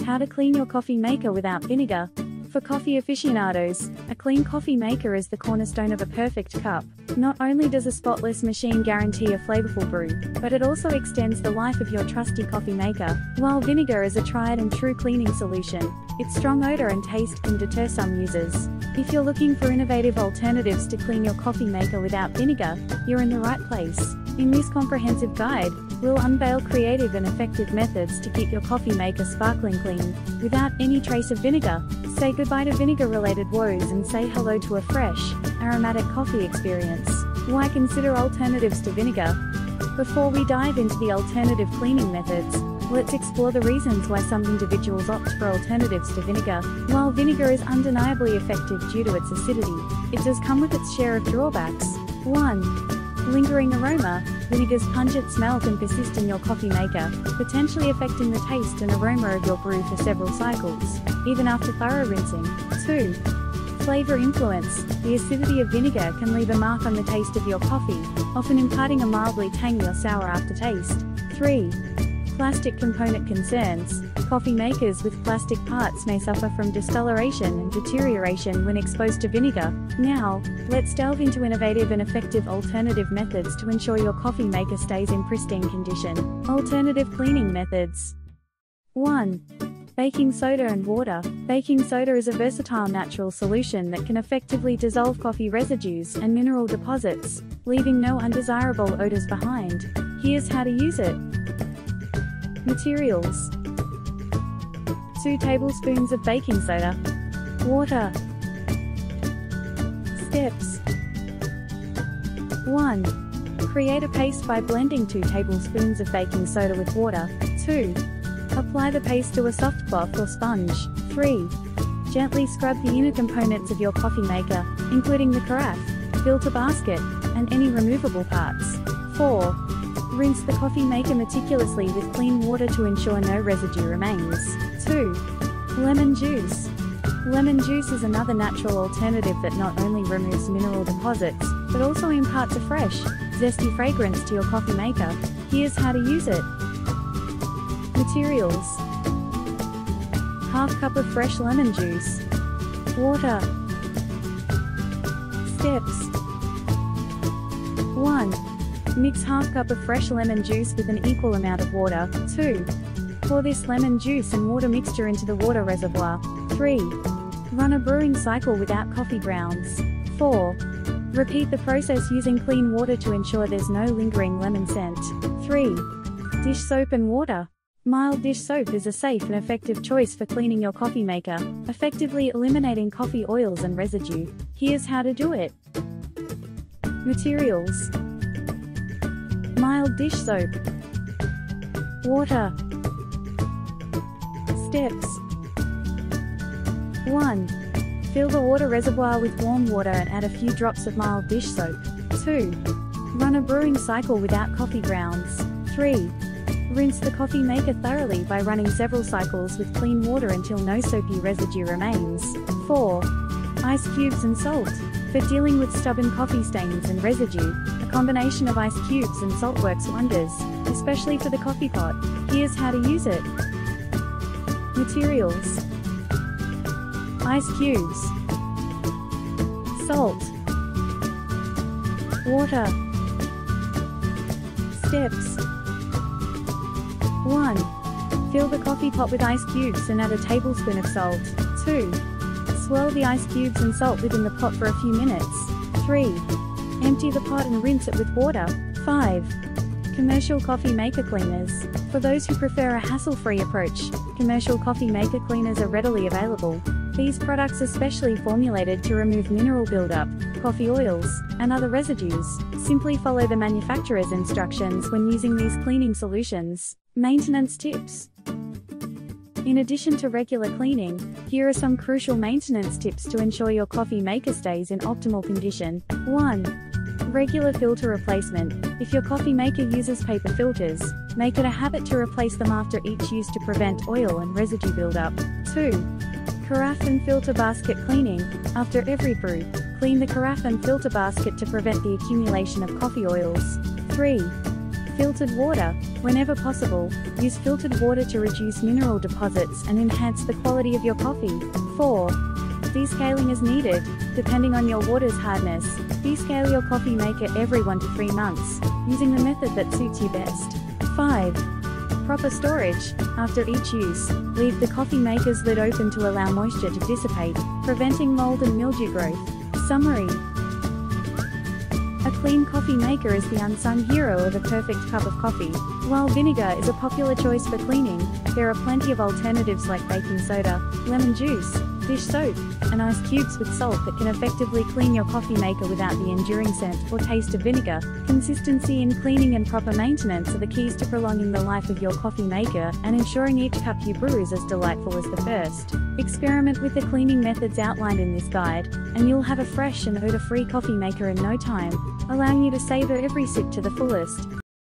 How to clean your coffee maker without vinegar. For coffee aficionados, a clean coffee maker is the cornerstone of a perfect cup. Not only does a spotless machine guarantee a flavorful brew, but it also extends the life of your trusty coffee maker. While vinegar is a tried and true cleaning solution, its strong odor and taste can deter some users. If you're looking for innovative alternatives to clean your coffee maker without vinegar, you're in the right place. In this comprehensive guide, we'll unveil creative and effective methods to keep your coffee maker sparkling clean, without any trace of vinegar. Say goodbye to vinegar-related woes and say hello to a fresh, aromatic coffee experience. Why consider alternatives to vinegar? Before we dive into the alternative cleaning methods, let's explore the reasons why some individuals opt for alternatives to vinegar. While vinegar is undeniably effective due to its acidity, it does come with its share of drawbacks. 1. Lingering aroma. Vinegar's pungent smell can persist in your coffee maker, potentially affecting the taste and aroma of your brew for several cycles, even after thorough rinsing. 2. Flavor influence. The acidity of vinegar can leave a mark on the taste of your coffee, often imparting a mildly tangy or sour aftertaste. 3. Plastic component concerns. Coffee makers with plastic parts may suffer from discoloration and deterioration when exposed to vinegar. Now, let's delve into innovative and effective alternative methods to ensure your coffee maker stays in pristine condition. Alternative cleaning methods. 1. Baking soda and water. Baking soda is a versatile natural solution that can effectively dissolve coffee residues and mineral deposits, leaving no undesirable odors behind. Here's how to use it. Materials: 2 tablespoons of baking soda. Water. Steps: 1. Create a paste by blending 2 tablespoons of baking soda with water. 2. Apply the paste to a soft cloth or sponge. 3. Gently scrub the inner components of your coffee maker, including the carafe, filter basket, and any removable parts. 4. Rinse the coffee maker meticulously with clean water to ensure no residue remains. 2. Lemon juice. Lemon juice is another natural alternative that not only removes mineral deposits, but also imparts a fresh, zesty fragrance to your coffee maker. Here's how to use it. Materials: ½ cup of fresh lemon juice. Water. Steps: 1. Mix ½ cup of fresh lemon juice with an equal amount of water. 2. Pour this lemon juice and water mixture into the water reservoir. 3. Run a brewing cycle without coffee grounds. 4. Repeat the process using clean water to ensure there's no lingering lemon scent. 3. Dish soap and water. Mild dish soap is a safe and effective choice for cleaning your coffee maker, effectively eliminating coffee oils and residue. Here's how to do it. Materials: mild dish soap. Water. Steps: 1. Fill the water reservoir with warm water and add a few drops of mild dish soap. 2. Run a brewing cycle without coffee grounds. 3. Rinse the coffee maker thoroughly by running several cycles with clean water until no soapy residue remains. 4. Ice cubes and salt. For dealing with stubborn coffee stains and residue, a combination of ice cubes and salt works wonders, especially for the coffee pot. Here's how to use it. Materials: ice cubes, salt, water. Steps: 1. Fill the coffee pot with ice cubes and add a tablespoon of salt. 2. Swirl the ice cubes and salt within the pot for a few minutes. 3. Empty the pot and rinse it with water. 5. Commercial coffee maker cleaners. For those who prefer a hassle-free approach, commercial coffee maker cleaners are readily available. These products are specially formulated to remove mineral buildup, coffee oils, and other residues. Simply follow the manufacturer's instructions when using these cleaning solutions. Maintenance tips. In addition to regular cleaning, here are some crucial maintenance tips to ensure your coffee maker stays in optimal condition. 1. Regular filter replacement. If your coffee maker uses paper filters, make it a habit to replace them after each use to prevent oil and residue buildup. 2. Carafe and filter basket cleaning. After every brew, clean the carafe and filter basket to prevent the accumulation of coffee oils. 3. Filtered water. Whenever possible, use filtered water to reduce mineral deposits and enhance the quality of your coffee. 4. Descaling is needed. Depending on your water's hardness, descale your coffee maker every 1 to 3 months, using the method that suits you best. 5. Proper storage. After each use, leave the coffee maker's lid open to allow moisture to dissipate, preventing mold and mildew growth. Summary. A clean coffee maker is the unsung hero of a perfect cup of coffee. While vinegar is a popular choice for cleaning, there are plenty of alternatives like baking soda, lemon juice, dish soap, and ice cubes with salt that can effectively clean your coffee maker without the enduring scent or taste of vinegar. Consistency in cleaning and proper maintenance are the keys to prolonging the life of your coffee maker and ensuring each cup you brew is as delightful as the first. Experiment with the cleaning methods outlined in this guide, and you'll have a fresh and odor-free coffee maker in no time, allowing you to savor every sip to the fullest.